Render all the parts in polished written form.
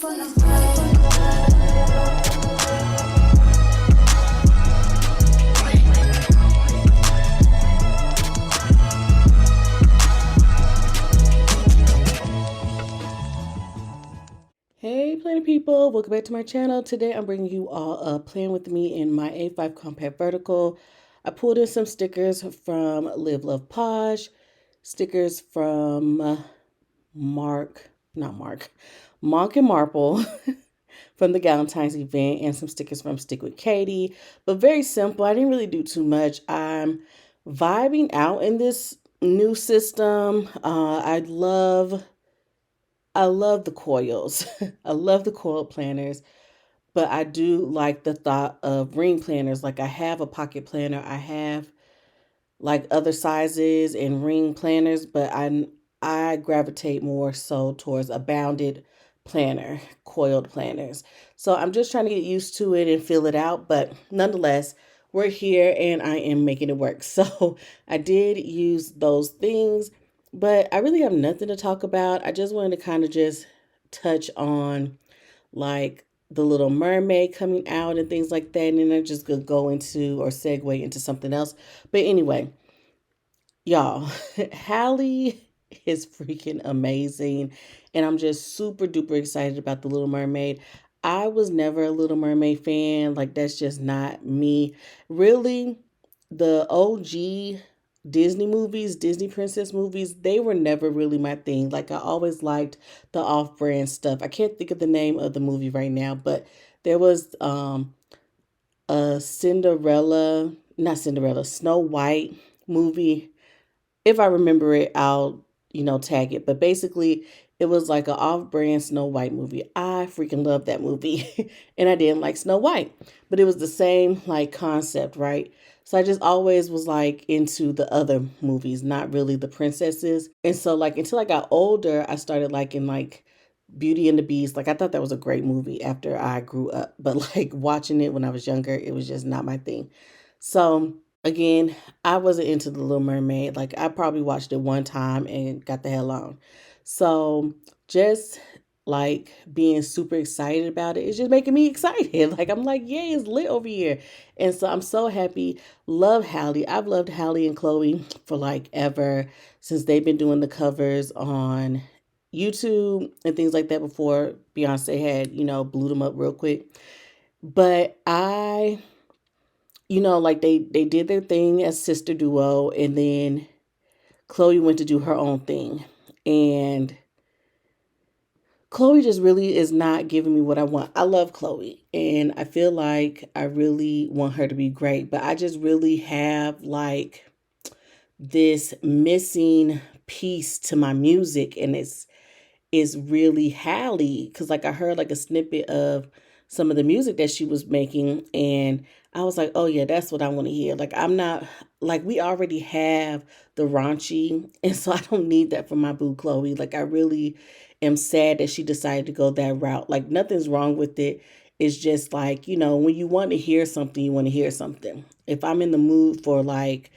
Hey planner people, welcome back to my channel. Today I'm bringing you all a plan with me in my A5 compact vertical. I pulled in some stickers from Live Love Posh, stickers from Monk and Marple from the Valentine's event, and some stickers from Stick with Katie, but very simple. I didn't really do too much. I'm vibing out in this new system. I love the coils. I love the coil planners, but I do like the thought of ring planners. Like I have a pocket planner, I have like other sizes and ring planners, but I gravitate more so towards a bounded planner, coiled planners. So I'm just trying to get used to it and feel it out, but nonetheless, we're here and I am making it work. So I did use those things, but I really have nothing to talk about. I just wanted to kind of just touch on like the Little Mermaid coming out and things like that. And then I'm just gonna go into or segue into something else. But anyway, y'all, Hallie is freaking amazing. And I'm just super duper excited about the Little Mermaid. I was never a Little Mermaid fan. Like, that's just not me. Really, the OG Disney movies, Disney princess movies, they were never really my thing. Like, I always liked the off-brand stuff. I can't think of the name of the movie right now, but there was a Snow White movie. If I remember it, I'll, tag it. But basically, it was like an off-brand Snow White movie. I freaking love that movie. And I didn't like Snow White, but it was the same like concept, right? So I just always was like into the other movies, not really the princesses. And so like until I got older, I started liking like Beauty and the Beast. Like I thought that was a great movie after I grew up, but like watching it when I was younger, it was just not my thing. So again, I wasn't into the Little Mermaid. Like I probably watched it one time and got the hell on. So just like being super excited about it, it's just making me excited. Like I'm like, yay, it's lit over here. And so I'm so happy. Love Hallie. I've loved Hallie and Chloe for like ever since they've been doing the covers on YouTube and things like that before Beyonce had, blew them up real quick. But like they did their thing as sister duo, and then Chloe went to do her own thing. And Chloe just really is not giving me what I want. I love Chloe and I feel like I really want her to be great, but I just really have like this missing piece to my music, and it's is really Hallie, because like I heard like a snippet of some of the music that she was making, and I was like, oh yeah, that's what I want to hear. Like I'm not like, we already have the raunchy, and so I don't need that for my boo Chloe. Like I really am sad that she decided to go that route. Like nothing's wrong with it. It's just like, when you want to hear something, you want to hear something. If I'm in the mood for like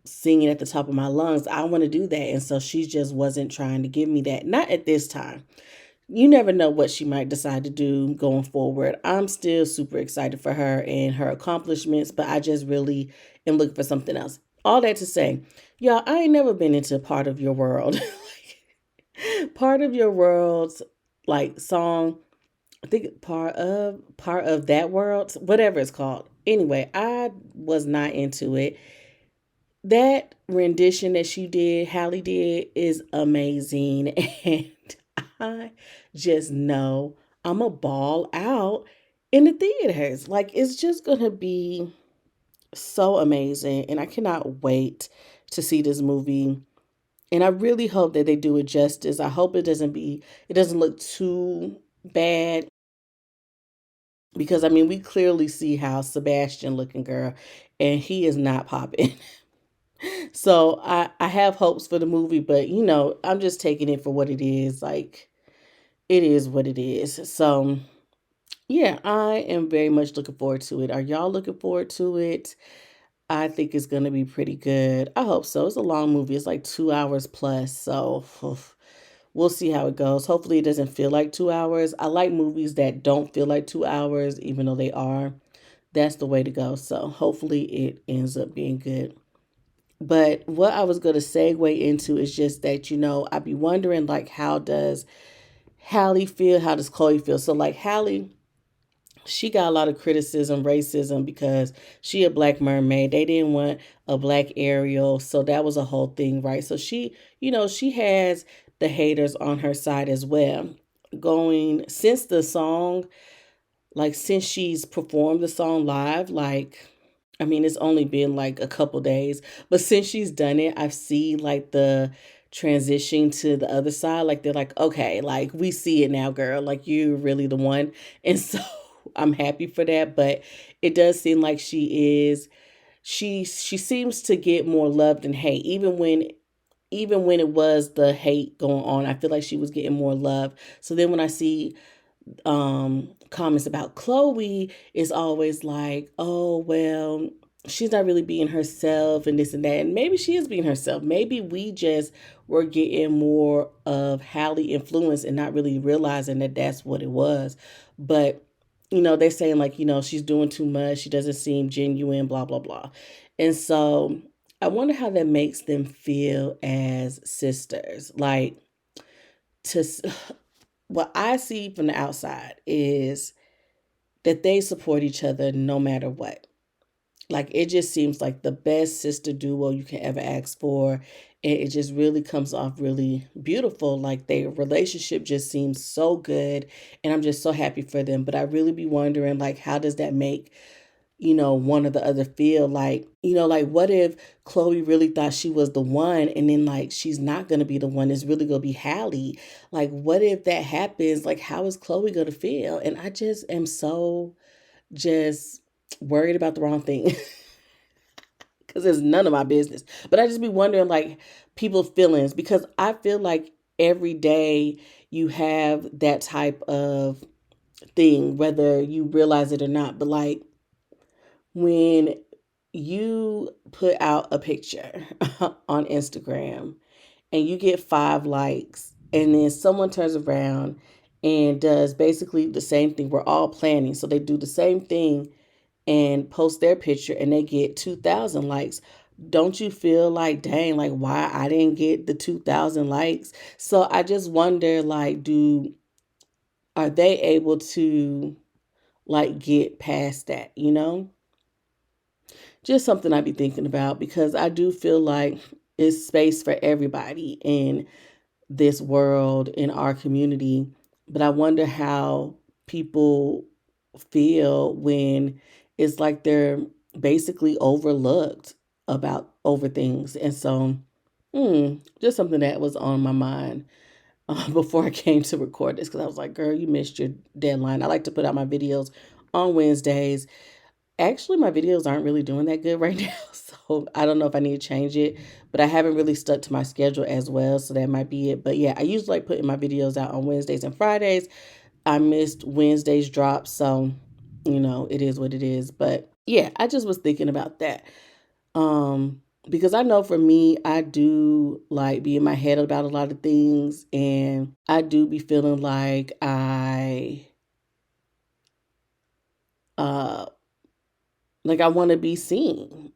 singing at the top of my lungs, I want to do that. And so she just wasn't trying to give me that. Not at this time. You never know what she might decide to do going forward. I'm still super excited for her and her accomplishments, but I just really am looking for something else. All that to say, y'all, I ain't never been into Part of Your World. Part of Your World's like song. I think part of that world, whatever it's called. Anyway, I was not into it. That rendition that Hallie did, is amazing. And I just know I'm a ball out in the theaters. Like, it's just going to be so amazing. And I cannot wait to see this movie. And I really hope that they do it justice. I hope it doesn't look too bad. Because, I mean, we clearly see how Sebastian looking, girl, and he is not popping. So I have hopes for the movie, but I'm just taking it for what it is. Like it is what it is. So yeah, I am very much looking forward to it. Are y'all looking forward to it? I think it's gonna be pretty good. I hope so. It's a long movie. It's like 2 hours plus. So we'll see how it goes. Hopefully, it doesn't feel like 2 hours. I like movies that don't feel like 2 hours, even though they are. That's the way to go. So, hopefully, it ends up being good. But what I was going to segue into is just that, I'd be wondering, like, how does Hallie feel? How does Chloe feel? So, like, Hallie, she got a lot of criticism, racism, because she a black mermaid. They didn't want a black Ariel, so that was a whole thing, right? So she has the haters on her side as well. Going since the song, like since she's performed the song live, like I mean, it's only been like a couple days, but since she's done it, I've seen like the transition to the other side. Like they're like, okay, like we see it now, girl. Like you're really the one. And so I'm happy for that. But it does seem like she seems to get more love than hate. Even when it was the hate going on, I feel like she was getting more love. So then when I see comments about Chloe, is always like, oh well, she's not really being herself and this and that. And maybe she is being herself. Maybe we just were getting more of Hallie influence and not really realizing that that's what it was. But they're saying like, she's doing too much, she doesn't seem genuine, blah blah blah. And so I wonder how that makes them feel as sisters. Like to what I see from the outside is that they support each other no matter what. Like it just seems like the best sister duo you can ever ask for. And it just really comes off really beautiful. Like their relationship just seems so good. And I'm just so happy for them. But I really be wondering, like, how does that make one or the other feel like, like what if Chloe really thought she was the one and then like she's not going to be the one, it's really going to be Hallie. Like what if that happens? Like how is Chloe going to feel? And I just am so just worried about the wrong thing because it's none of my business. But I just be wondering like people's feelings because I feel like every day you have that type of thing, whether you realize it or not. But like when you put out a picture on Instagram and you get 5 likes, and then someone turns around and does basically the same thing. We're all planning. So they do the same thing and post their picture and they get 2,000 likes. Don't you feel like, dang, like why I didn't get the 2,000 likes? So I just wonder, like, are they able to like get past that, Just something I be thinking about because I do feel like it's space for everybody in this world, in our community. But I wonder how people feel when it's like they're basically overlooked about over things. And so, just something that was on my mind before I came to record this because I was like, girl, you missed your deadline. I like to put out my videos on Wednesdays. Actually, my videos aren't really doing that good right now. So I don't know if I need to change it, but I haven't really stuck to my schedule as well. So that might be it. But yeah, I usually like putting my videos out on Wednesdays and Fridays. I missed Wednesday's drop. So, it is what it is. But yeah, I just was thinking about that. Because I know for me, I do like be in my head about a lot of things. And I do be feeling uh, like I want to be seen,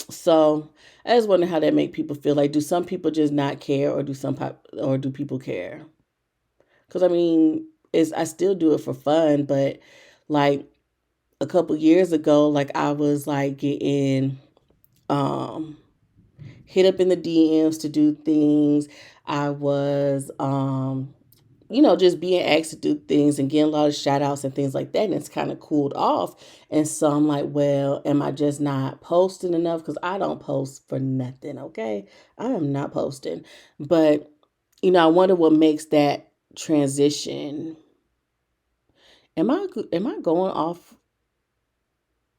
So I just wonder how that make people feel. Like, do some people just not care, or or do people care? Because I mean, I still do it for fun, but like a couple years ago, like I was like getting um hit up in the DMs to do things. I was just being asked to do things and getting a lot of shout outs and things like that. And it's kind of cooled off. And so I'm like, well, am I just not posting enough? Because I don't post for nothing, okay? I am not posting. But, I wonder what makes that transition. Am I going off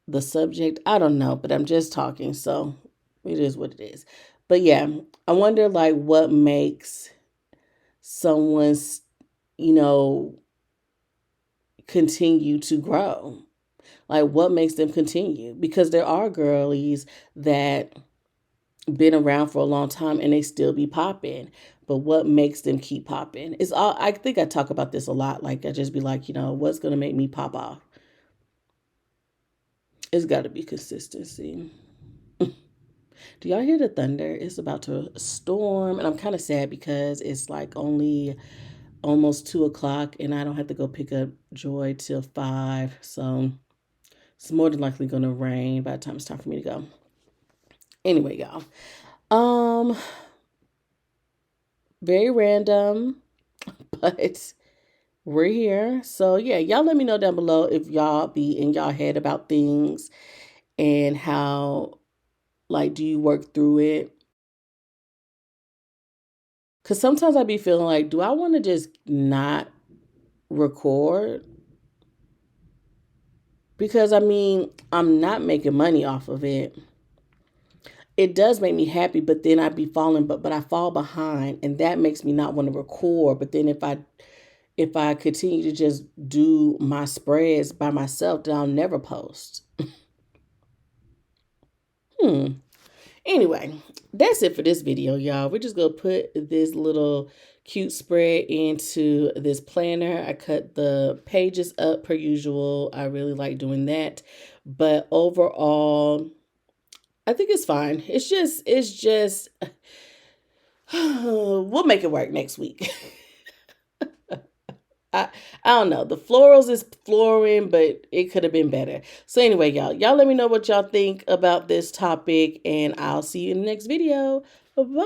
the subject? I don't know, but I'm just talking. So it is what it is. But yeah, I wonder like what makes someone's, you know, continue to grow. Like what makes them continue? Because there are girlies that been around for a long time and they still be popping. but what makes them keep popping? It's all, I think I talk about this a lot. Like, I just be like, what's going to make me pop off? It's got to be consistency. Do y'all hear the thunder? It's about to storm, and I'm kind of sad because it's like only almost 2 o'clock, and I don't have to go pick up Joy till 5. So it's more than likely going to rain by the time it's time for me to go. Anyway, y'all. Very random, but we're here. So yeah, y'all let me know down below if y'all be in y'all head about things and how, like, do you work through it? Because sometimes I be feeling like, do I want to just not record? Because I mean, I'm not making money off of it. It does make me happy, but then I be falling, but I fall behind, and that makes me not want to record. But then if I continue to just do my spreads by myself, then I'll never post. Anyway, that's it for this video, y'all. We're just going to put this little cute spread into this planner. I cut the pages up per usual. I really like doing that. But overall, I think it's fine. It's just, we'll make it work next week. I don't know. The florals is floring, but it could have been better. So anyway, y'all let me know what y'all think about this topic, and I'll see you in the next video. Bye-bye.